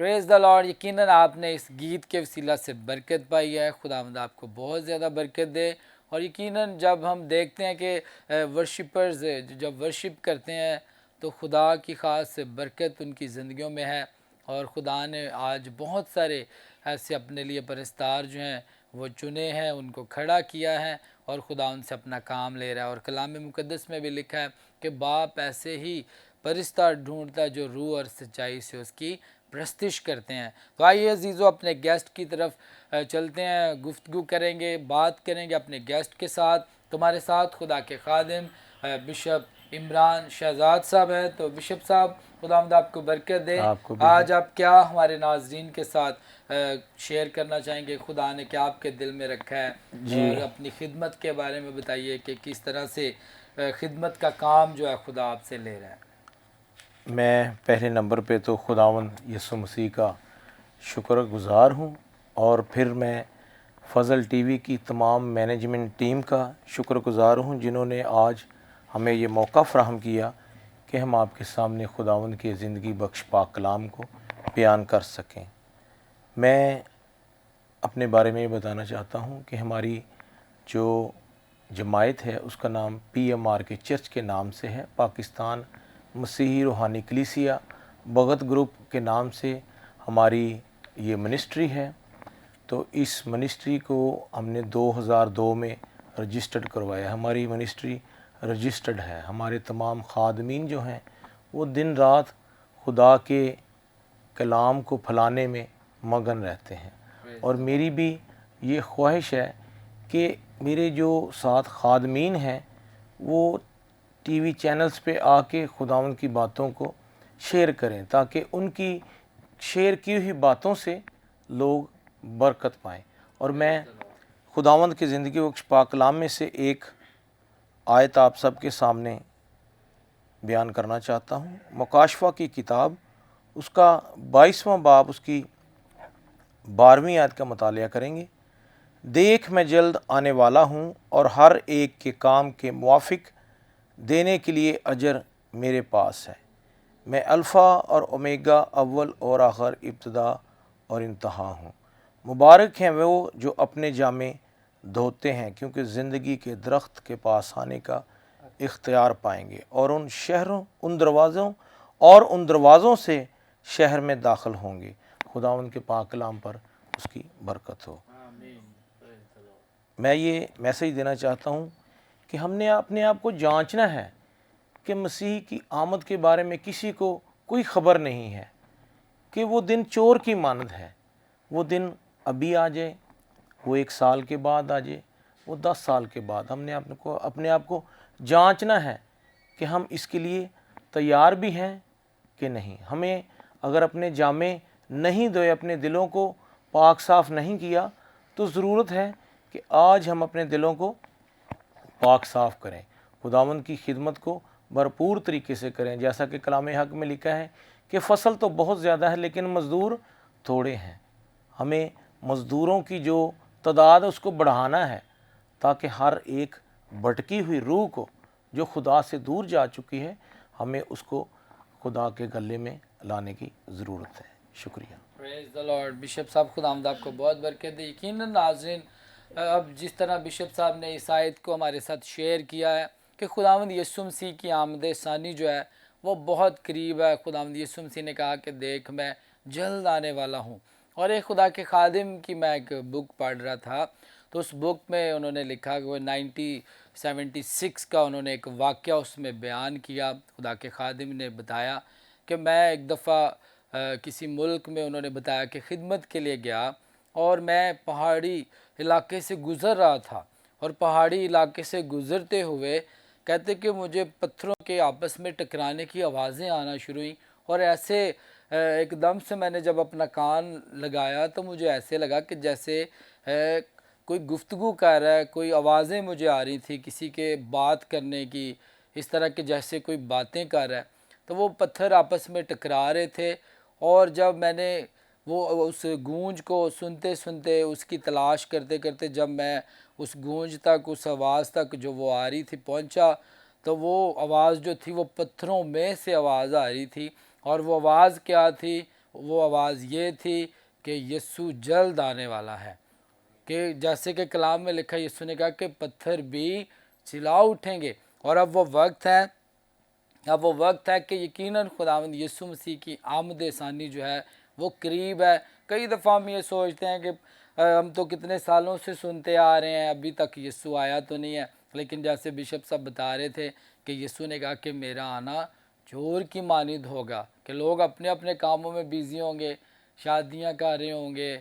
پریز دا lord. یقیناً آپ نے اس گیت کے وسیلہ سے برکت پائی ہے. خداوند آپ کو بہت زیادہ برکت دے. اور یقیناً جب ہم دیکھتے ہیں کہ ورشپرز جب ورشپ کرتے ہیں تو خدا کی خاص برکت ان کی زندگیوں میں ہے. اور خدا نے آج بہت سارے ایسے اپنے لیے پرستار جو ہیں وہ چنے ہیں, ان کو کھڑا کیا ہے اور خدا ان سے اپنا کام لے رہا ہے. اور کلام مقدس میں بھی لکھا ہے کہ باپ ایسے ہی پرستار ڈھونڈتا ہے جو روح اور سچائی سے اس کی پرستش کرتے ہیں. تو آئیے عزیزو اپنے گیسٹ کی طرف چلتے ہیں, گفتگو کریں گے, بات کریں گے اپنے گیسٹ کے ساتھ. تمہارے ساتھ خدا کے خادم بشپ عمران شہزاد صاحب ہیں. تو بشپ صاحب خداوند آپ کو برکت دے. آپ کو بھی آج آپ کیا ہمارے ناظرین کے ساتھ شیئر کرنا چاہیں گے؟ خدا نے کیا آپ کے دل میں رکھا ہے؟ جی اور اپنی خدمت کے بارے میں بتائیے کہ کس طرح سے خدمت کا کام جو ہے خدا آپ سے لے رہا ہے. میں پہلے نمبر پہ تو خداوند یسوع مسیح کا شکر گزار ہوں, اور پھر میں فضل ٹی وی کی تمام مینجمنٹ ٹیم کا شکر گزار ہوں جنہوں نے آج ہمیں یہ موقع فراہم کیا کہ ہم آپ کے سامنے خداوند کے زندگی بخش پاک کلام کو بیان کر سکیں. میں اپنے بارے میں یہ بتانا چاہتا ہوں کہ ہماری جو جماعت ہے اس کا نام PMR کے چرچ کے نام سے ہے, پاکستان مسیحی روحانی کلیسیا بغت گروپ کے نام سے ہماری یہ منسٹری ہے. تو اس منسٹری کو ہم نے 2002 میں رجسٹرڈ کروایا. ہماری منسٹری رجسٹرڈ ہے. ہمارے تمام خادمین جو ہیں وہ دن رات خدا کے کلام کو پھیلانے میں مگن رہتے ہیں. اور میری بھی یہ خواہش ہے کہ میرے جو ساتھ خادمین ہیں وہ ٹی وی چینلز پہ آ کے خداوند کی باتوں کو شیئر کریں تاکہ ان کی شیئر کی ہوئی باتوں سے لوگ برکت پائیں. اور میں خداوند کی زندگی بخش پاک کلام میں سے ایک آیت آپ سب کے سامنے بیان کرنا چاہتا ہوں. مکاشفہ کی کتاب اس کا 22واں باب اس کی 12ویں آیت کا مطالعہ کریں گے. دیکھ میں جلد آنے والا ہوں اور ہر ایک کے کام کے موافق دینے کے لیے اجر میرے پاس ہے. میں الفا اور اومیگا, اول اور آخر, ابتدا اور انتہا ہوں. مبارک ہیں وہ جو اپنے جامے دھوتے ہیں کیونکہ زندگی کے درخت کے پاس آنے کا اختیار پائیں گے, اور ان دروازوں سے شہر میں داخل ہوں گے. خداوند کے پاک کلام پر اس کی برکت ہو. میں یہ میسیج دینا چاہتا ہوں کہ ہم نے اپنے آپ کو جانچنا ہے کہ مسیح کی آمد کے بارے میں کسی کو کوئی خبر نہیں ہے, کہ وہ دن چور کی مانند ہے. وہ دن ابھی آ جائے, وہ 1 سال کے بعد آ جائے, وہ 10 سال کے بعد. ہم نے اپنے آپ کو جانچنا ہے کہ ہم اس کے لیے تیار بھی ہیں کہ نہیں. ہمیں اگر اپنے جامے نہیں دھوئے, اپنے دلوں کو پاک صاف نہیں کیا, تو ضرورت ہے کہ آج ہم اپنے دلوں کو پاک صاف کریں, خداوند کی خدمت کو بھرپور طریقے سے کریں. جیسا کہ کلام حق میں لکھا ہے کہ فصل تو بہت زیادہ ہے لیکن مزدور تھوڑے ہیں. ہمیں مزدوروں کی جو تعداد ہے اس کو بڑھانا ہے تاکہ ہر ایک بھٹکی ہوئی روح کو جو خدا سے دور جا چکی ہے, ہمیں اس کو خدا کے گلے میں لانے کی ضرورت ہے. شکریہ. پریز دا لارڈ. بشپ صاحب خداوند آپ کو بہت برکت دے. یقیناً ناظرین, اب جس طرح بشپ صاحب نے اس آیت کو ہمارے ساتھ شیئر کیا ہے کہ خداوند یسوع مسیح کی آمد ثانی جو ہے وہ بہت قریب ہے. خداوند یسوع مسیح نے کہا کہ دیکھ میں جلد آنے والا ہوں. اور ایک خدا کے خادم کی میں ایک بک پڑھ رہا تھا, تو اس بک میں انہوں نے لکھا کہ وہ 1976 کا انہوں نے ایک واقعہ اس میں بیان کیا. خدا کے خادم نے بتایا کہ میں ایک دفعہ کسی ملک میں انہوں نے بتایا کہ خدمت کے لیے گیا, اور میں پہاڑی علاقے سے گزر رہا تھا, اور پہاڑی علاقے سے گزرتے ہوئے کہتے کہ مجھے پتھروں کے آپس میں ٹکرانے کی آوازیں آنا شروع ہوئیں, اور ایسے ایک دم سے میں نے جب اپنا کان لگایا تو مجھے ایسے لگا کہ جیسے کوئی گفتگو کر رہا ہے, کوئی آوازیں مجھے آ رہی تھی کسی کے بات کرنے کی, اس طرح کہ جیسے کوئی باتیں کر رہا ہے. تو وہ پتھر آپس میں ٹکرا رہے تھے, اور جب میں نے وہ اس گونج کو سنتے سنتے اس کی تلاش کرتے کرتے جب میں اس گونج تک, اس آواز تک جو وہ آ رہی تھی پہنچا, تو وہ آواز جو تھی وہ پتھروں میں سے آواز آ رہی تھی. اور وہ آواز کیا تھی؟ وہ آواز یہ تھی کہ یسوع جلد آنے والا ہے، کہ جیسے کہ کلام میں لکھا یسوع نے کہا کہ پتھر بھی چلا اٹھیں گے، اور اب وہ وقت ہے کہ یقیناً خداوند یسوع مسیح کی آمد ثانی جو ہے وہ قریب ہے۔ کئی دفعہ ہم یہ سوچتے ہیں کہ ہم تو کتنے سالوں سے سنتے آ رہے ہیں، ابھی تک یسوع آیا تو نہیں ہے، لیکن جیسے بشپ صاحب بتا رہے تھے کہ یسوع نے کہا کہ میرا آنا چور کی مانند ہوگا، کہ لوگ اپنے اپنے کاموں میں بیزی ہوں گے، شادیاں کر رہے ہوں گے،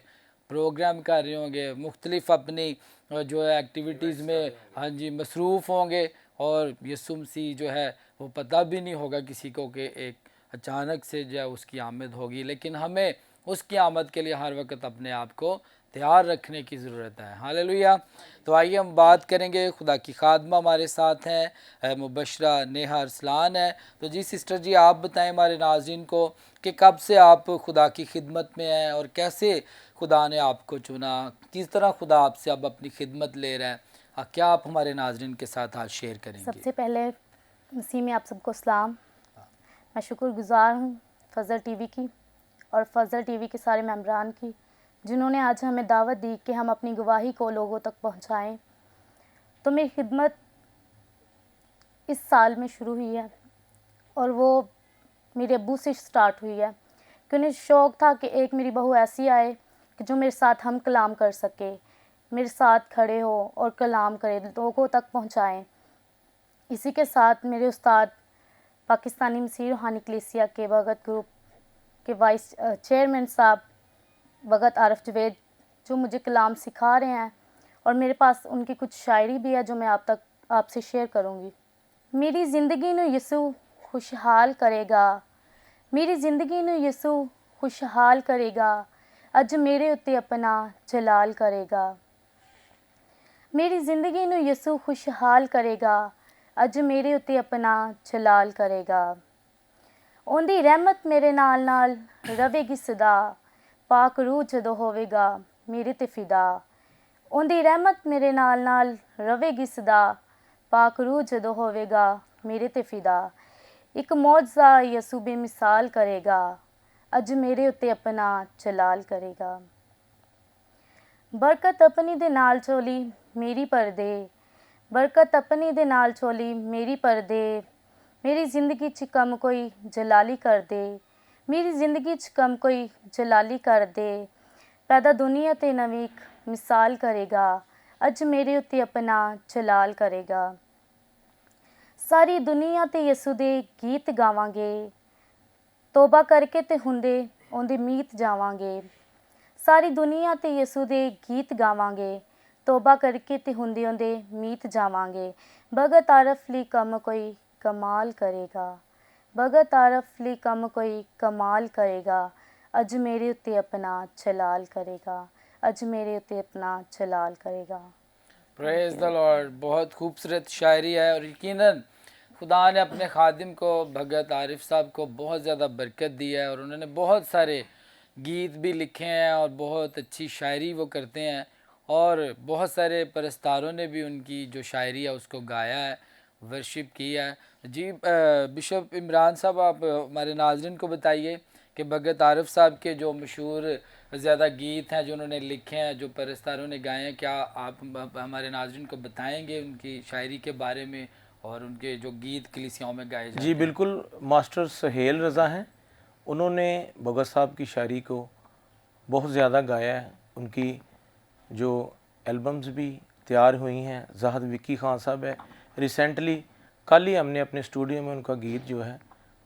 پروگرام کر رہے ہوں گے، مختلف اپنی جو ہے ایکٹیویٹیز میں ہاں جی مصروف ہوں گے، اور یسوع مسیح جو ہے وہ پتہ بھی نہیں ہوگا کسی کو کہ ایک اچانک سے جو ہے اس کی آمد ہوگی، لیکن ہمیں اس کی آمد کے لیے ہر وقت اپنے آپ کو تیار رکھنے کی ضرورت ہے۔ ہاللیلویہ۔ تو آئیے ہم بات کریں گے، خدا کی خادمہ ہمارے ساتھ ہیں، مبشرہ نیہا ارسلان ہے۔ تو جی سسٹر جی آپ بتائیں ہمارے ناظرین کو کہ کب سے آپ خدا کی خدمت میں ہیں اور کیسے خدا نے آپ کو چنا، کس طرح خدا آپ سے اب اپنی خدمت لے رہا ہے، کیا آپ ہمارے ناظرین کے ساتھ آج شیئر کریں گے؟ سب سے پہلے مسیح میں آپ سب کو سلام۔ میں شکر گزار ہوں فضل ٹی وی کی اور فضل ٹی وی کے سارے ممبران کی، جنہوں نے آج ہمیں دعوت دی کہ ہم اپنی گواہی کو لوگوں تک پہنچائیں۔ تو میری خدمت اس سال میں شروع ہوئی ہے، اور وہ میرے ابو سے سٹارٹ ہوئی ہے، کہ انہیں شوق تھا کہ ایک میری بہو ایسی آئے کہ جو میرے ساتھ ہم کلام کر سکے، میرے ساتھ کھڑے ہو اور کلام کرے، لوگوں تک پہنچائیں۔ اسی کے ساتھ میرے استاد پاکستانی مسیح روحانی کلیسیا کے بھگت گروپ کے وائس چیئرمین صاحب بھگت عارف جوید، جو مجھے کلام سکھا رہے ہیں، اور میرے پاس ان کی کچھ شاعری بھی ہے جو میں آپ سے شیئر کروں گی۔ میری زندگی نو یسوع خوشحال کرے گا، میری زندگی نو یسوع خوشحال کرے گا، اج میرے اتے اپنا جلال کرے گا۔ میری زندگی نو یسوع خوشحال کرے گا، اج میرے اتے اپنا جلال کرے گا۔ اُندی رحمت میرے نال رہے گی سدا، پاک روح جدوں ہوے گا میرے تے فدا۔ اُندی رحمت میرے نال رہے گی سدا، پاک روح جدوں ہوے گا میرے تے فدا۔ ایک معجزہ یسوع بے مثال کرے گا، اج میرے اتے اپنا جلال کرے گا۔ برکت اپنی دے نال چولی میری پردے، برکت اپنی دے نال چولی میری پردے، میری زندگی چ کم کوئی جلالی کر دے، میری زندگی چ کم کوئی جلالی کر دے۔ پیدا دنیا تے نویں ایک مثال کرے گا، اج میرے اتے اپنا جلال کرے گا۔ ساری دنیا تے یسوع دے گیت گاواں گے، توبہ کر کے تے ہوندے اوندے میت جاواں گے۔ ساری دنیا تے یسوع دے گیت گاواں گے، توبہ کر کے تے ہوندے اوندے میت جاواں گے۔ بھگت عارف لی کم کوئی کمال کرے گا، بھگت عارف لی کم کوئی کمال کرے گا، اج میرے اتے اپنا جلال کرے گا، اج میرے اتے اپنا جلال کرے گا۔ پریز دی لارڈ۔ بہت خوبصورت شاعری ہے، اور یقیناً خدا نے اپنے خادم کو بھگت عارف صاحب کو بہت زیادہ برکت دی ہے، اور انہوں نے بہت سارے گیت بھی لکھے ہیں اور بہت اچھی شاعری وہ کرتے ہیں، اور بہت سارے پرستاروں نے بھی ان کی جو شاعری ہے اس کو گایا ہے، ورشپ کی ہے۔ جی بشپ عمران صاحب آپ ہمارے ناظرین کو بتائیے کہ بھگت عارف صاحب کے جو مشہور زیادہ گیت ہیں جو انہوں نے لکھے ہیں، جو پرستاروں نے گائے ہیں، کیا آپ ہمارے ناظرین کو بتائیں گے ان کی شاعری کے بارے میں اور ان کے جو گیت کلیسیاؤں میں گائے جاتے جی ہیں؟ بالکل، ماسٹر سہیل رضا ہیں، انہوں نے بھگت صاحب کی شاعری کو بہت زیادہ گایا ہے۔ ان کی جو البمز بھی تیار ہوئی ہیں، زاہد وکی خان صاحب ہے، ریسنٹلی کل ہی ہم نے اپنے اسٹوڈیو میں ان کا گیت جو ہے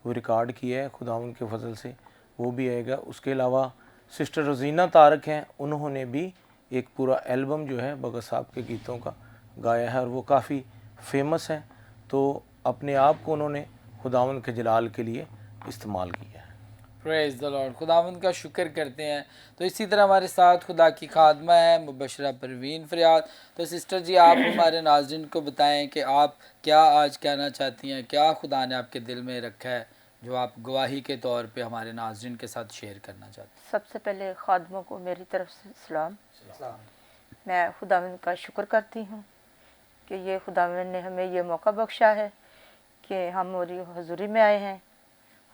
وہ ریکارڈ کیا ہے، خداوند کے فضل سے وہ بھی آئے گا۔ اس کے علاوہ سسٹر روزینہ طارق ہیں، انہوں نے بھی ایک پورا البم جو ہے بھگت صاحب کے گیتوں کا گایا ہے، اور وہ کافی فیمس ہیں، تو اپنے آپ کو انہوں نے خداوند کے جلال کے لیے استعمال کیا ہے۔ پریز دی لارڈ۔ خداوند کا شکر کرتے ہیں۔ تو اسی طرح ہمارے ساتھ خدا کی خادمہ ہے مبشرہ پروین فریاد۔ تو سسٹر جی آپ ہمارے ناظرین کو بتائیں کہ آپ کیا آج کہنا چاہتی ہیں، کیا خدا نے آپ کے دل میں رکھا ہے جو آپ گواہی کے طور پہ ہمارے ناظرین کے ساتھ شیئر کرنا چاہتے ہیں؟ سب سے پہلے خادموں کو میری طرف سے سلام۔ میں خداوند کا شکر کرتی ہوں کہ یہ خداوند نے ہمیں یہ موقع بخشا ہے کہ ہم موری حضوری میں آئے ہیں،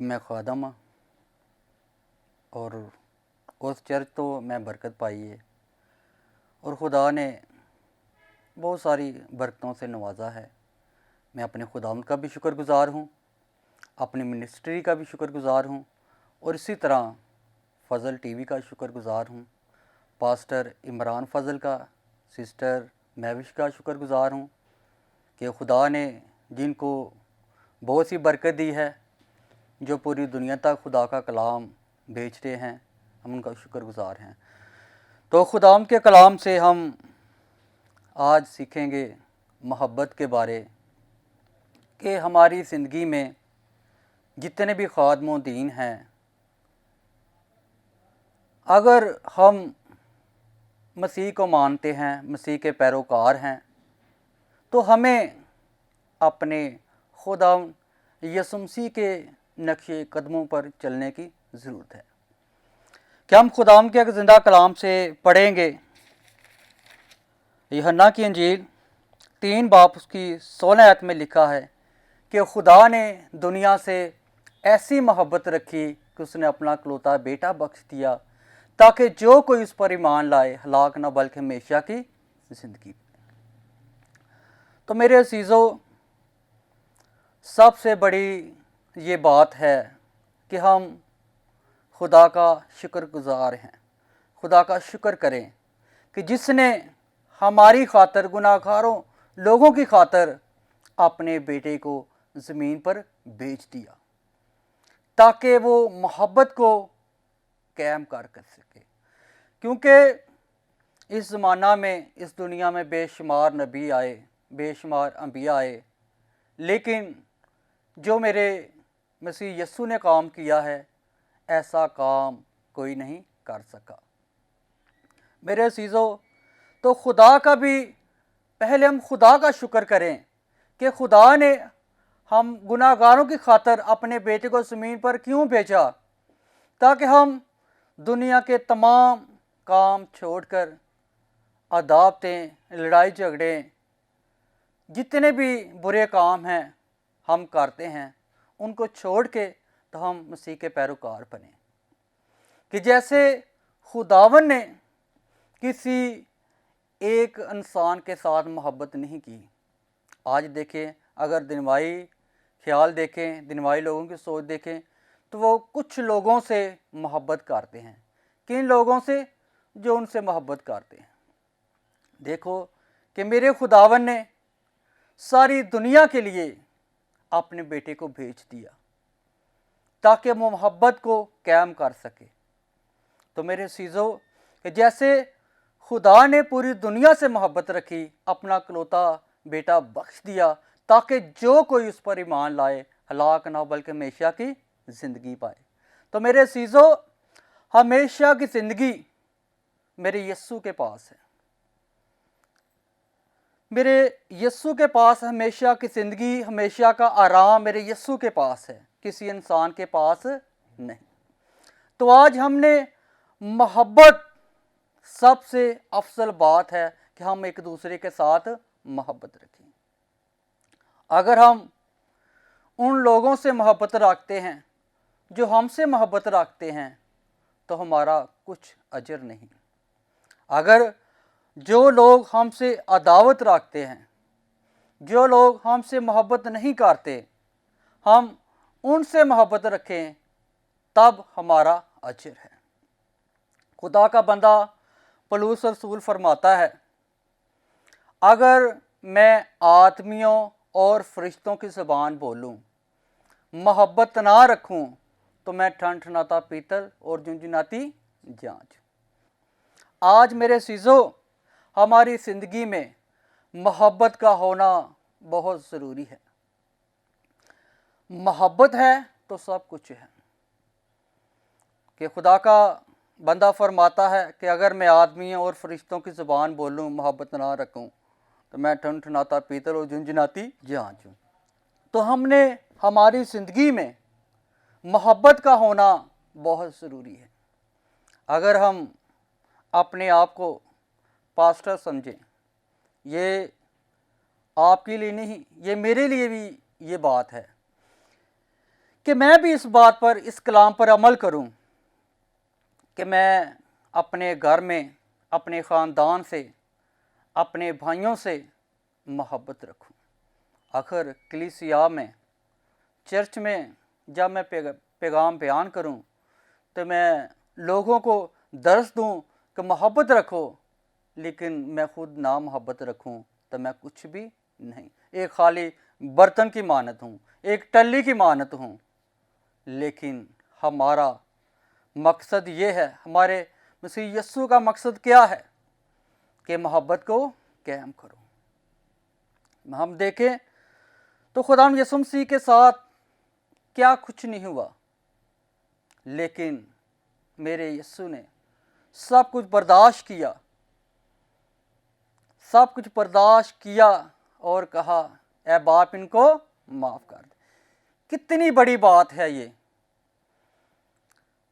میں خادم ہاں اور اس چرچ تو میں برکت پائی ہے اور خدا نے بہت ساری برکتوں سے نوازا ہے. میں اپنے خداوند کا بھی شکر گزار ہوں, اپنی منسٹری کا بھی شکر گزار ہوں, اور اسی طرح فضل ٹی وی کا شکر گزار ہوں, پاسٹر عمران فضل کا, سسٹر مہوش کا شکر گزار ہوں کہ خدا نے جن کو بہت سی برکت دی ہے, جو پوری دنیا تک خدا کا کلام بھیجتے ہیں, ہم ان کا شکر گزار ہیں. تو خداوند کے کلام سے ہم آج سیکھیں گے محبت کے بارے کہ ہماری زندگی میں جتنے بھی خادم و دین ہیں, اگر ہم مسیح کو مانتے ہیں, مسیح کے پیروکار ہیں, تو ہمیں اپنے خداوند یسوع مسیح کے نقش قدموں پر چلنے کی ضرورت ہے. کہ ہم خداوند کے ایک زندہ کلام سے پڑھیں گے. یوحنا کی انجیل 3 باب اس کی 16 آیت میں لکھا ہے کہ خدا نے دنیا سے ایسی محبت رکھی کہ اس نے اپنا اکلوتا بیٹا بخش دیا تاکہ جو کوئی اس پر ایمان لائے ہلاک نہ بلکہ ہمیشہ کی زندگی. تو میرے عزیزو, سب سے بڑی یہ بات ہے کہ ہم خدا کا شکر گزار ہیں, خدا کا شکر کریں کہ جس نے ہماری خاطر, گناہ گاروں لوگوں کی خاطر اپنے بیٹے کو زمین پر بھیج دیا تاکہ وہ محبت کو قائم کر سکے. کیونکہ اس زمانہ میں, اس دنیا میں بے شمار نبی آئے, بے شمار انبیاء آئے, لیکن جو میرے مسیح یسوع نے کام کیا ہے ایسا کام کوئی نہیں کر سکا. میرے عزیزو, تو خدا کا بھی پہلے ہم خدا کا شکر کریں کہ خدا نے ہم گناہ گاروں کی خاطر اپنے بیٹے کو زمین پر کیوں بھیجا, تاکہ ہم دنیا کے تمام کام چھوڑ کر عداوتیں, لڑائی جھگڑے, جتنے بھی برے کام ہیں ہم کرتے ہیں, ان کو چھوڑ کے تو ہم مسیح کے پیروکار بنیں. کہ جیسے خداوند نے کسی ایک انسان کے ساتھ محبت نہیں کی. آج دیکھیں, اگر دنوائی خیال دیکھیں, دنوائی لوگوں کی سوچ دیکھیں, تو وہ کچھ لوگوں سے محبت کرتے ہیں. کن لوگوں سے؟ جو ان سے محبت کرتے ہیں. دیکھو کہ میرے خداوند نے ساری دنیا کے لیے اپنے بیٹے کو بھیج دیا تاکہ وہ محبت کو قائم کر سکے. تو میرے عزیزو, کہ جیسے خدا نے پوری دنیا سے محبت رکھی, اپنا اکلوتا بیٹا بخش دیا تاکہ جو کوئی اس پر ایمان لائے ہلاک نہ بلکہ ہمیشہ کی زندگی پائے. تو میرے عزیزو, ہمیشہ کی زندگی میرے یسوع کے پاس ہے. میرے یسوع کے پاس ہمیشہ کی زندگی, ہمیشہ کا آرام میرے یسوع کے پاس ہے, کسی انسان کے پاس نہیں. تو آج ہم نے محبت, سب سے افضل بات ہے کہ ہم ایک دوسرے کے ساتھ محبت رکھیں. اگر ہم ان لوگوں سے محبت رکھتے ہیں جو ہم سے محبت رکھتے ہیں تو ہمارا کچھ اجر نہیں. اگر جو لوگ ہم سے عداوت رکھتے ہیں, جو لوگ ہم سے محبت نہیں کرتے, ہم ان سے محبت رکھیں تب ہمارا اجر ہے. خدا کا بندہ پولس رسول فرماتا ہے, اگر میں آدمیوں اور فرشتوں کی زبان بولوں, محبت نہ رکھوں, تو میں ٹھنٹھناتا پیتل اور جنجناتی جانچ. آج میرے عزیزو, ہماری زندگی میں محبت کا ہونا بہت ضروری ہے. محبت ہے تو سب کچھ ہے. کہ خدا کا بندہ فرماتا ہے کہ اگر میں آدمیوں اور فرشتوں کی زبان بولوں, محبت نہ رکھوں, تو میں ٹھنٹھناتا پیتل اور جنجناتی جانچ ہوں. تو ہم نے ہماری زندگی میں محبت کا ہونا بہت ضروری ہے. اگر ہم اپنے آپ کو پاسٹر سمجھیں, یہ آپ کے لیے نہیں, یہ میرے لیے بھی یہ بات ہے کہ میں بھی اس بات پر, اس کلام پر عمل کروں کہ میں اپنے گھر میں, اپنے خاندان سے, اپنے بھائیوں سے محبت رکھوں. آخر کلیسیا میں, چرچ میں جب میں پیغام بیان کروں تو میں لوگوں کو درس دوں کہ محبت رکھو, لیکن میں خود نہ محبت رکھوں تو میں کچھ بھی نہیں, ایک خالی برتن کی مانت ہوں, ایک ٹلی کی مانت ہوں. لیکن ہمارا مقصد یہ ہے, ہمارے مسیح یسوع کا مقصد کیا ہے کہ محبت کو قائم کرو. ہم دیکھیں تو خدا یسوع مسیح کے ساتھ کیا کچھ نہیں ہوا, لیکن میرے یسوع نے سب کچھ برداشت کیا, سب کچھ برداشت کیا اور کہا اے باپ ان کو معاف کر دے. کتنی بڑی بات ہے یہ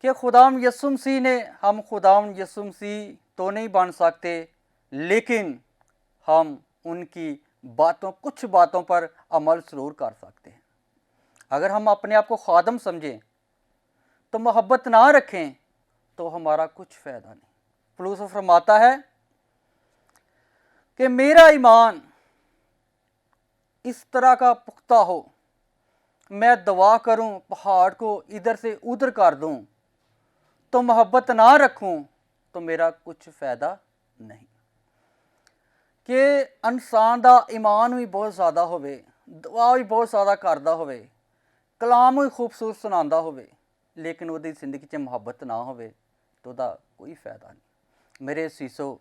کہ خداوند یسوع مسیح نے, ہم خداوند یسوع مسیح تو نہیں بن سکتے, لیکن ہم ان کی باتوں, کچھ باتوں پر عمل ضرور کر سکتے ہیں. اگر ہم اپنے آپ کو خادم سمجھیں تو محبت نہ رکھیں تو ہمارا کچھ فائدہ نہیں. پولس فرماتا ہے کہ میرا ایمان اس طرح کا پختہ ہو, میں دعا کروں پہاڑ کو ادھر سے ادھر کر دوں, تو محبت نہ رکھوں تو میرا کچھ فائدہ نہیں. کہ انسان دا ایمان بھی بہت زیادہ ہوئے, دعا بھی بہت زیادہ کردا ہوئے, کلام بھی خوبصورت سناندا ہوئے, لیکن وہ زندگی چ محبت نہ ہوئے تو دا کوئی فائدہ نہیں. میرے سیسو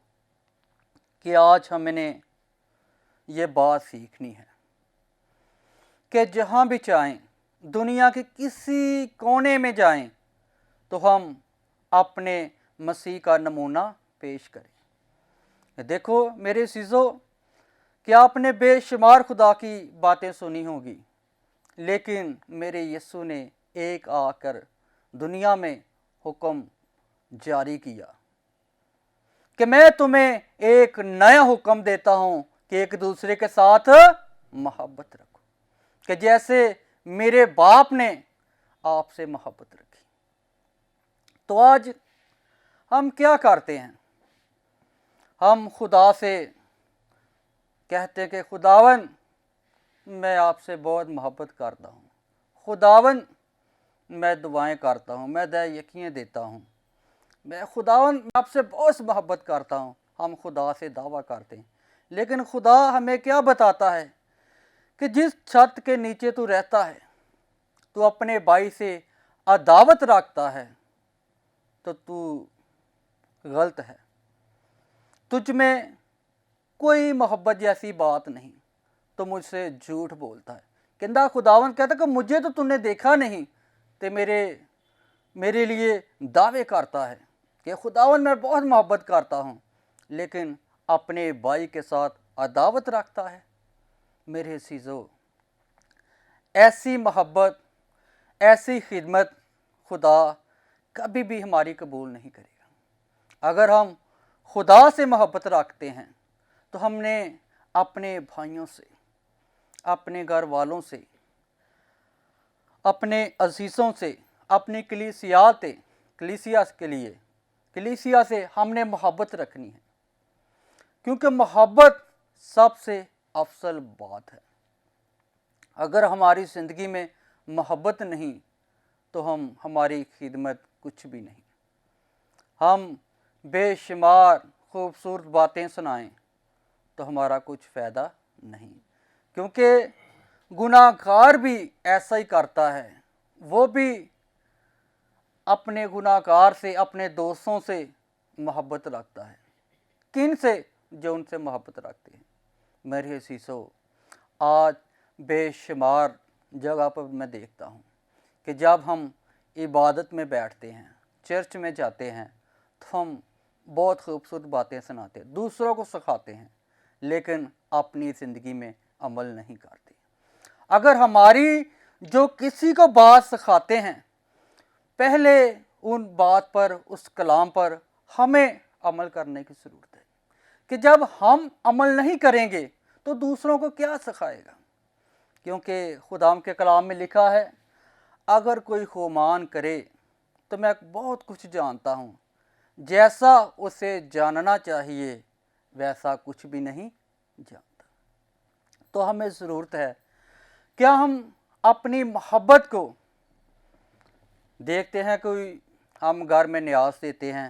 کہ آج ہم نے یہ بات سیکھنی ہے کہ جہاں بھی چاہیں, دنیا کے کسی کونے میں جائیں, تو ہم اپنے مسیح کا نمونہ پیش کریں. دیکھو میرے عزیزو, کیا آپ نے بے شمار خدا کی باتیں سنی ہوگی, لیکن میرے یسوع نے ایک آ کر دنیا میں حکم جاری کیا کہ میں تمہیں ایک نیا حکم دیتا ہوں کہ ایک دوسرے کے ساتھ محبت رکھو, کہ جیسے میرے باپ نے آپ سے محبت رکھی. تو آج ہم کیا کرتے ہیں, ہم خدا سے کہتے ہیں کہ خداون میں آپ سے بہت محبت کرتا ہوں, خداون میں دعائیں کرتا ہوں, میں دعائیں یقین دیتا ہوں, میں خداون آپ سے بہت محبت کرتا ہوں. ہم خدا سے دعویٰ کرتے ہیں, لیکن خدا ہمیں کیا بتاتا ہے کہ جس چھت کے نیچے تو رہتا ہے, تو اپنے بھائی سے عداوت رکھتا ہے, تو غلط ہے. تجھ میں کوئی محبت جیسی بات نہیں, تو مجھ سے جھوٹ بولتا ہے. کہندا خداون کہتا کہ مجھے تو تم نے دیکھا نہیں, تے میرے لیے دعوے کرتا ہے کہ خداون میں بہت محبت کرتا ہوں, لیکن اپنے بھائی کے ساتھ عداوت رکھتا ہے. میرے عزیزو, ایسی محبت, ایسی خدمت خدا کبھی بھی ہماری قبول نہیں کرے گا. اگر ہم خدا سے محبت رکھتے ہیں تو ہم نے اپنے بھائیوں سے, اپنے گھر والوں سے, اپنے عزیزوں سے, اپنی کلیسیا سے ہم نے محبت رکھنی ہے, کیونکہ محبت سب سے افضل بات ہے. اگر ہماری زندگی میں محبت نہیں تو ہماری خدمت کچھ بھی نہیں. ہم بے شمار خوبصورت باتیں سنائیں تو ہمارا کچھ فائدہ نہیں, کیونکہ گناہ گار بھی ایسا ہی کرتا ہے. وہ بھی اپنے گناہ گار سے, اپنے دوستوں سے محبت رکھتا ہے. کن سے؟ جو ان سے محبت رکھتے ہیں. میرے عزیزو, آج بے شمار جگہ پر میں دیکھتا ہوں کہ جب ہم عبادت میں بیٹھتے ہیں, چرچ میں جاتے ہیں, تو ہم بہت خوبصورت باتیں سناتے ہیں, دوسروں کو سکھاتے ہیں, لیکن اپنی زندگی میں عمل نہیں کرتے. اگر ہماری جو کسی کو بات سکھاتے ہیں, پہلے ان بات پر, اس کلام پر ہمیں عمل کرنے کی ضرورت ہے, کہ جب ہم عمل نہیں کریں گے تو دوسروں کو کیا سکھائے گا. کیونکہ خدا کے کلام میں لکھا ہے, اگر کوئی خومان کرے تو میں بہت کچھ جانتا ہوں، جیسا اسے جاننا چاہیے ویسا کچھ بھی نہیں جانتا۔ تو ہمیں ضرورت ہے کیا ہم اپنی محبت کو دیکھتے ہیں، کوئی ہم گھر میں نیاز دیتے ہیں،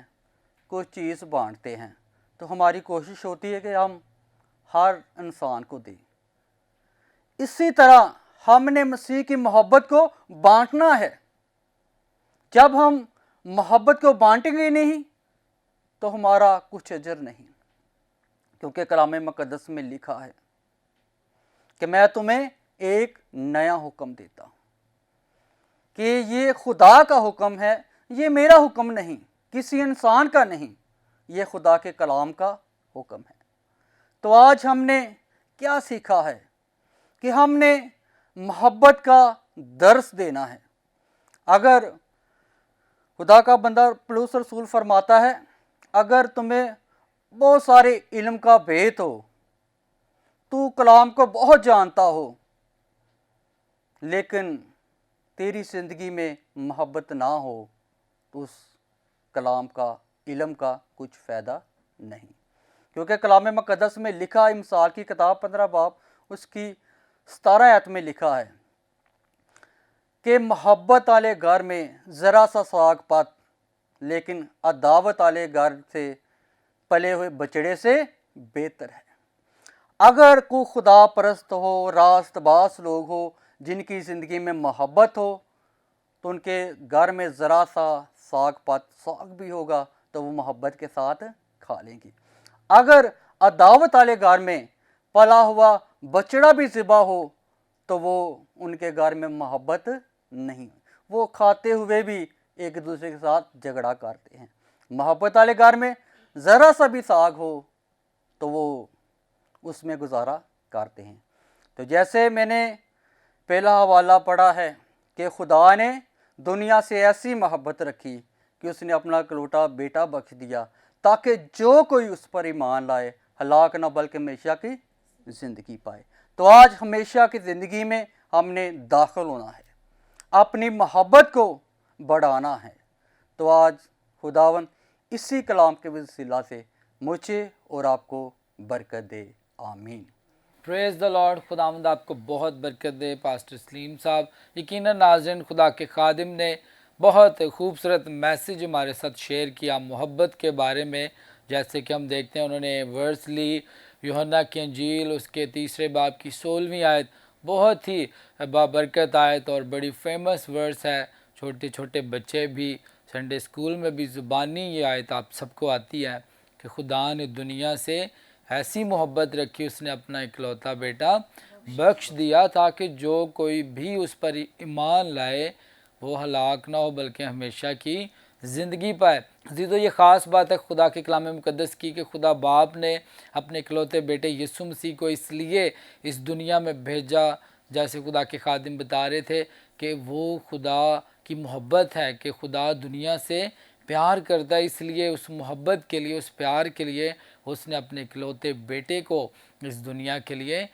کوئی چیز بانٹتے ہیں، تو ہماری کوشش ہوتی ہے کہ ہم ہر انسان کو دیں۔ اسی طرح ہم نے مسیح کی محبت کو بانٹنا ہے۔ جب ہم محبت کو بانٹیں گے نہیں تو ہمارا کچھ اجر نہیں، کیونکہ کلام مقدس میں لکھا ہے کہ میں تمہیں ایک نیا حکم دیتا ہوں، کہ یہ خدا کا حکم ہے، یہ میرا حکم نہیں، کسی انسان کا نہیں، یہ خدا کے کلام کا حکم ہے۔ تو آج ہم نے کیا سیکھا ہے کہ ہم نے محبت کا درس دینا ہے۔ اگر خدا کا بندہ پولس رسول فرماتا ہے، اگر تمہیں بہت سارے علم کا بھیت ہو، تو کلام کو بہت جانتا ہو، لیکن تیری زندگی میں محبت نہ ہو، تو اس کلام کا علم کا کچھ فائدہ نہیں، کیونکہ کلام مقدس میں لکھا ہے، مثال کی کتاب 15 باب اس کی 17 آیت میں لکھا ہے کہ محبت والے گھر میں ذرا سا ساگ پت، لیکن عداوت والے گھر سے پلے ہوئے بچڑے سے بہتر ہے۔ اگر کوئی خدا پرست ہو، راست باز لوگ ہو، جن کی زندگی میں محبت ہو، تو ان کے گھر میں ذرا سا ساگ پت ساگ بھی ہوگا تو وہ محبت کے ساتھ کھا لیں گی۔ اگر عداوت والے گھر میں پلا ہوا بچڑا بھی ذبح ہو تو وہ ان کے گھر میں محبت نہیں، وہ کھاتے ہوئے بھی ایک دوسرے کے ساتھ جھگڑا کرتے ہیں۔ محبت والے گھر میں ذرا سا بھی ساگ ہو تو وہ اس میں گزارا کرتے ہیں۔ تو جیسے میں نے پہلا حوالہ پڑھا ہے کہ خدا نے دنیا سے ایسی محبت رکھی کہ اس نے اپنا اکلوٹا بیٹا بخش دیا، تاکہ جو کوئی اس پر ایمان لائے ہلاک نہ بلکہ ہمیشہ کی زندگی پائے۔ تو آج ہمیشہ کی زندگی میں ہم نے داخل ہونا ہے، اپنی محبت کو بڑھانا ہے۔ تو آج خداوند اسی کلام کے وسیلہ سے مجھے اور آپ کو برکت دے، آمین۔ پریز دا لارڈ۔ خداوند آپ کو بہت برکت دے پاسٹر سلیم صاحب۔ یقیناً ناظرین، خدا کے خادم نے بہت خوبصورت میسیج ہمارے ساتھ شیئر کیا محبت کے بارے میں۔ جیسے کہ ہم دیکھتے ہیں انہوں نے ورس لی یوحنا کی انجیل اس کے 3 باب کی 16ویں آیت، بہت ہی بابرکت آیت اور بڑی فیمس ورس ہے، چھوٹے چھوٹے بچے بھی سنڈے اسکول میں بھی زبانی یہ آیت آپ سب کو آتی ہے کہ خدا نے دنیا سے ایسی محبت رکھی، اس نے اپنا اکلوتا بیٹا بخش دیا تاکہ جو کوئی بھی اس پر ایمان لائے وہ ہلاک نہ ہو بلکہ ہمیشہ کی زندگی پائے۔ تو یہ خاص بات ہے خدا کے کلام مقدس کی کہ خدا باپ نے اپنے اکلوتے بیٹے یسوع مسیح کو اس لیے اس دنیا میں بھیجا، جیسے خدا کے خادم بتا رہے تھے کہ وہ خدا کی محبت ہے، کہ خدا دنیا سے پیار کرتا ہے، اس لیے اس محبت کے لیے، اس پیار کے لیے اس نے اپنے اکلوتے بیٹے کو اس دنیا کے لیے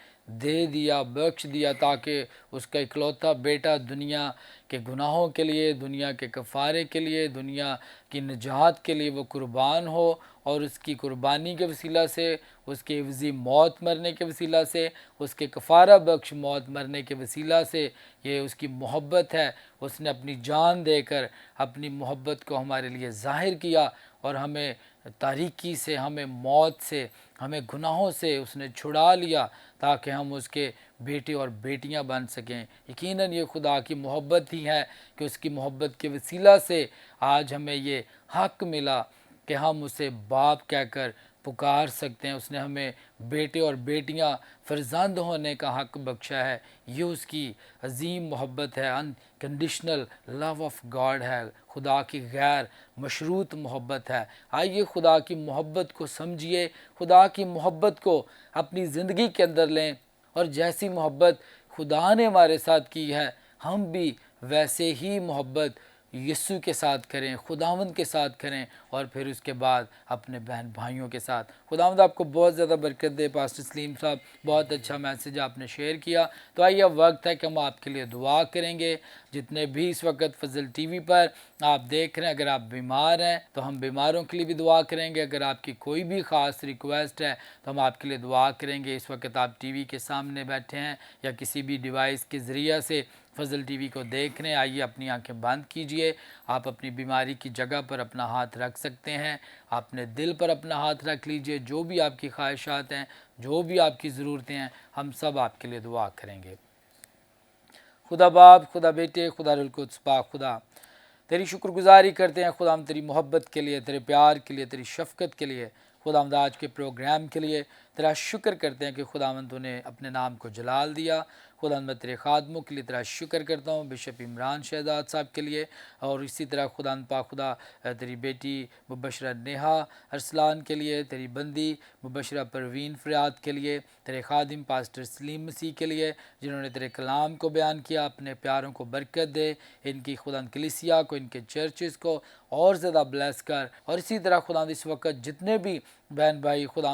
دے دیا، بخش دیا، تاکہ اس کا اکلوتا بیٹا دنیا کے گناہوں کے لیے، دنیا کے کفارے کے لیے، دنیا کی نجات کے لیے وہ قربان ہو، اور اس کی قربانی کے وسیلہ سے، اس کے عوضی موت مرنے کے وسیلہ سے، اس کے کفارہ بخش موت مرنے کے وسیلہ سے، یہ اس کی محبت ہے۔ اس نے اپنی جان دے کر اپنی محبت کو ہمارے لیے ظاہر کیا، اور ہمیں تاریکی سے، ہمیں موت سے، ہمیں گناہوں سے اس نے چھڑا لیا تاکہ ہم اس کے بیٹے اور بیٹیاں بن سکیں۔ یقیناً یہ خدا کی محبت ہی ہے کہ اس کی محبت کے وسیلہ سے آج ہمیں یہ حق ملا کہ ہم اسے باپ کہہ کر پکار سکتے ہیں۔ اس نے ہمیں بیٹے اور بیٹیاں فرزند ہونے کا حق بخشا ہے۔ یہ اس کی عظیم محبت ہے، انکنڈیشنل لو آف گاڈ ہے، خدا کی غیر مشروط محبت ہے۔ آئیے خدا کی محبت کو سمجھیے، خدا کی محبت کو اپنی زندگی کے اندر لیں، اور جیسی محبت خدا نے ہمارے ساتھ کی ہے ہم بھی ویسے ہی محبت یسوع کے ساتھ کریں، خداوند کے ساتھ کریں، اور پھر اس کے بعد اپنے بہن بھائیوں کے ساتھ۔ خداوند آپ کو بہت زیادہ برکت دے۔ پاسٹر سلیم صاحب، بہت اچھا میسیج آپ نے شیئر کیا۔ تو آئیے اب وقت ہے کہ ہم آپ کے لیے دعا کریں گے۔ جتنے بھی اس وقت فضل ٹی وی پر آپ دیکھ رہے ہیں، اگر آپ بیمار ہیں تو ہم بیماروں کے لیے بھی دعا کریں گے۔ اگر آپ کی کوئی بھی خاص ریکویسٹ ہے تو ہم آپ کے لیے دعا کریں گے۔ اس وقت آپ ٹی وی کے سامنے بیٹھے ہیں یا کسی بھی ڈیوائس کے ذریعہ سے فضل ٹی وی کو دیکھ رہے ہیں، آئیے اپنی آنکھیں بند کیجئے۔ آپ اپنی بیماری کی جگہ پر اپنا ہاتھ رکھ سکتے ہیں، اپنے دل پر اپنا ہاتھ رکھ لیجئے۔ جو بھی آپ کی خواہشات ہیں، جو بھی آپ کی ضرورتیں ہیں، ہم سب آپ کے لیے دعا کریں گے۔ خدا باپ، خدا بیٹے، خدا روح القدس پاک خدا، تیری شکر گزاری کرتے ہیں خدا، ہم تیری محبت کے لیے، تیرے پیار کے لیے، تیری شفقت کے لیے، خدا ہم آج کے پروگرام کے لیے تیرا شکر کرتے ہیں کہ خداوند تو نے اپنے نام کو جلال دیا۔ خدا میں تیرے خادموں کے لیے تیرا شکر کرتا ہوں، بشپ عمران شہزاد صاحب کے لیے، اور اسی طرح خدا پاک خدا تیری بیٹی مبشرہ نیہا ارسلان کے لیے، تیری بندی مبشرہ پروین فریاد کے لیے، تیرے خادم پاسٹر سلیم مسیح کے لیے جنہوں نے تیرے کلام کو بیان کیا۔ اپنے پیاروں کو برکت دے، ان کی خدا کلیسیا کو، ان کے چرچز کو اور زیادہ بلیس کر۔ اور اسی طرح خدا اس وقت جتنے بھی بہن بھائی خدا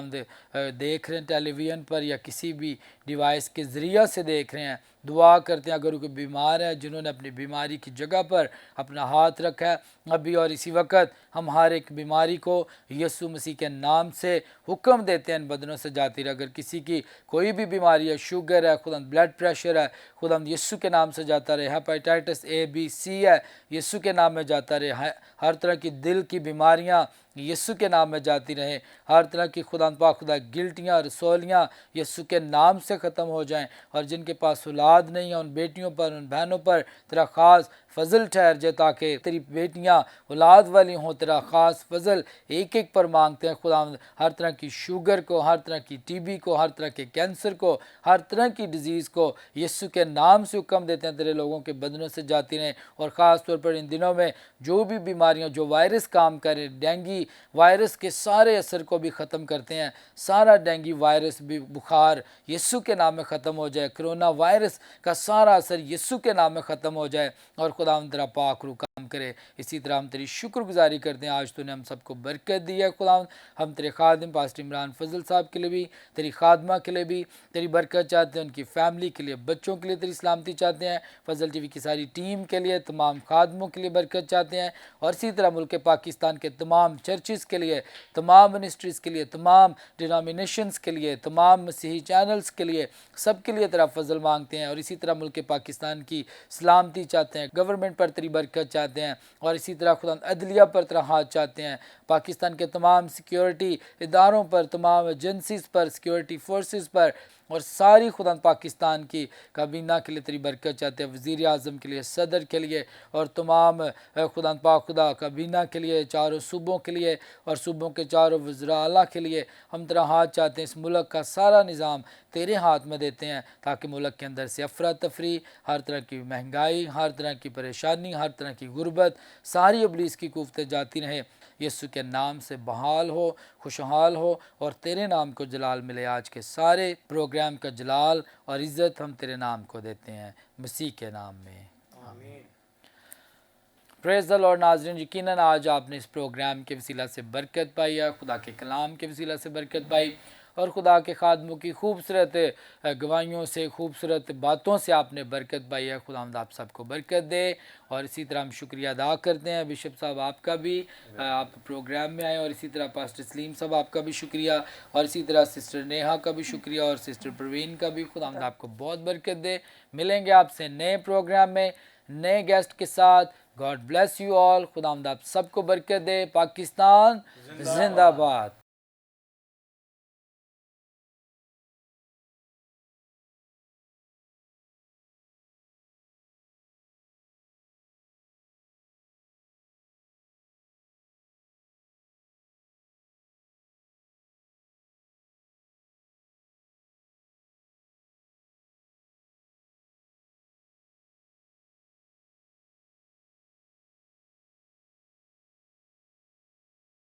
دیکھ رہے ہیں ٹیلی ویژن پر یا کسی بھی ڈیوائس کے ذریعہ سے دیکھ رہے ہیں، دعا کرتے ہیں اگر کوئی بیمار ہے، جنہوں نے اپنی بیماری کی جگہ پر اپنا ہاتھ رکھا ہے ابھی اور اسی وقت، ہم ہر ایک بیماری کو یسوع مسیح کے نام سے حکم دیتے ہیں ان بدنوں سے جاتی رہے۔ اگر کسی کی کوئی بھی بیماری ہے، شوگر ہے، خدا بلڈ پریشر ہے، خدا یسوع کے نام سے جاتا رہے۔ ہیپاٹائٹس اے بی سی ہے، یسوع کے نام میں جاتا رہے۔ ہر طرح کی دل کی بیماریاں یسوع کے نام میں جاتی رہیں۔ ہر طرح کی خدا پاک خدا گلٹیاں، رسولیاں یسوع کے نام سے ختم ہو جائیں، اور جن کے پاس اولاد نہیں ہے ان بیٹیوں پر، ان بہنوں پر تیرا خاص فضل ٹھہر جائے، تاکہ تیری بیٹیاں اولاد والی ہوں۔ تیرا خاص فضل ایک ایک پر مانگتے ہیں خدا، ہر طرح کی شوگر کو، ہر طرح کی ٹی بی کو، ہر طرح کے کینسر کو، ہر طرح کی ڈیزیز کو یسوع کے نام سے حکم دیتے ہیں تیرے لوگوں کے بدنوں سے جاتی رہیں۔ اور خاص طور پر ان دنوں میں جو بھی بیماریاں، جو وائرس کام کرے، ڈینگی وائرس کے سارے اثر کو بھی ختم کرتے ہیں۔ سارا ڈینگی وائرس بھی، بخار یسوع کے نام میں ختم ہو جائے۔ کرونا وائرس کا سارا اثر یسوع کے نام میں ختم ہو جائے، اور خدا تیرا پاک روح کام کرے۔ اسی طرح ہم تیری شکر گزاری کرتے ہیں، آج تو نے ہم سب کو برکت دی ہے خدا۔ ہم تیرے خادم پاسٹر عمران فضل صاحب کے لیے بھی، تیری خادمہ کے لیے بھی تیری برکت چاہتے ہیں، ان کی فیملی کے لیے، بچوں کے لیے تیری سلامتی چاہتے ہیں، فضل ٹی وی کی ساری ٹیم کے لیے، تمام خادموں کے لیے برکت چاہتے ہیں، اور اسی طرح ملک پاکستان کے تمام چرچز کے لیے، تمام منسٹریز کے لیے، تمام ڈینامینیشنز کے لیے، تمام مسیحی چینلز کے لیے، سب کے لیے تیرا فضل مانگتے ہیں۔ اور اسی طرح ملک پاکستان کی سلامتی چاہتے ہیں، گورنمنٹ پر تیری برکت چاہتے ہیں، اور اسی طرح خدا عدلیہ پر تیرا ہاتھ چاہتے ہیں، پاکستان کے تمام سیکیورٹی اداروں پر، تمام ایجنسیز پر، سیکیورٹی فورسز پر، اور ساری خدا پاکستان کی کابینہ کے لیے تیری برکت چاہتے ہیں، وزیر اعظم کے لیے، صدر کے لیے، اور تمام خدا پاک خدا کابینہ کے لیے، چاروں صوبوں کے لیے، اور صوبوں کے چاروں وزراء اعلیٰ کے لیے ہم تیرا ہاتھ چاہتے ہیں۔ اس ملک کا سارا نظام تیرے ہاتھ میں دیتے ہیں، تاکہ ملک کے اندر سے افراتفری، ہر طرح کی مہنگائی، ہر طرح کی پریشانی، ہر طرح کی غربت، ساری ابلیس کی کوفتیں جاتی رہیں، یسوع کے نام سے بحال ہو، خوشحال ہو، اور تیرے نام کو جلال ملے۔ آج کے سارے پروگرام کا جلال اور عزت ہم تیرے نام کو دیتے ہیں، مسیح کے نام میں آمین۔ پریز دی لارڈ۔ ناظرین، یقیناً آج آپ نے اس پروگرام کے وسیلہ سے برکت پائی ہے، خدا کے کلام کے وسیلہ سے برکت پائی، اور خدا کے خادموں کی خوبصورت گواہیوں سے، خوبصورت باتوں سے آپ نے برکت پائی ہے۔ خدا آپ سب کو برکت دے۔ اور اسی طرح ہم شکریہ ادا کرتے ہیں بشپ صاحب آپ کا بھی، آپ پروگرام میں آئے، اور اسی طرح پاسٹر سلیم صاحب آپ کا بھی شکریہ، اور اسی طرح سسٹر نیہا کا بھی شکریہ، اور سسٹر پروین کا بھی۔ خدا آپ کو بہت برکت دے۔ ملیں گے آپ سے نئے پروگرام میں، نئے گیسٹ کے ساتھ۔ God bless you all. خدا آپ سب کو برکت دے۔ پاکستان زندہ باد۔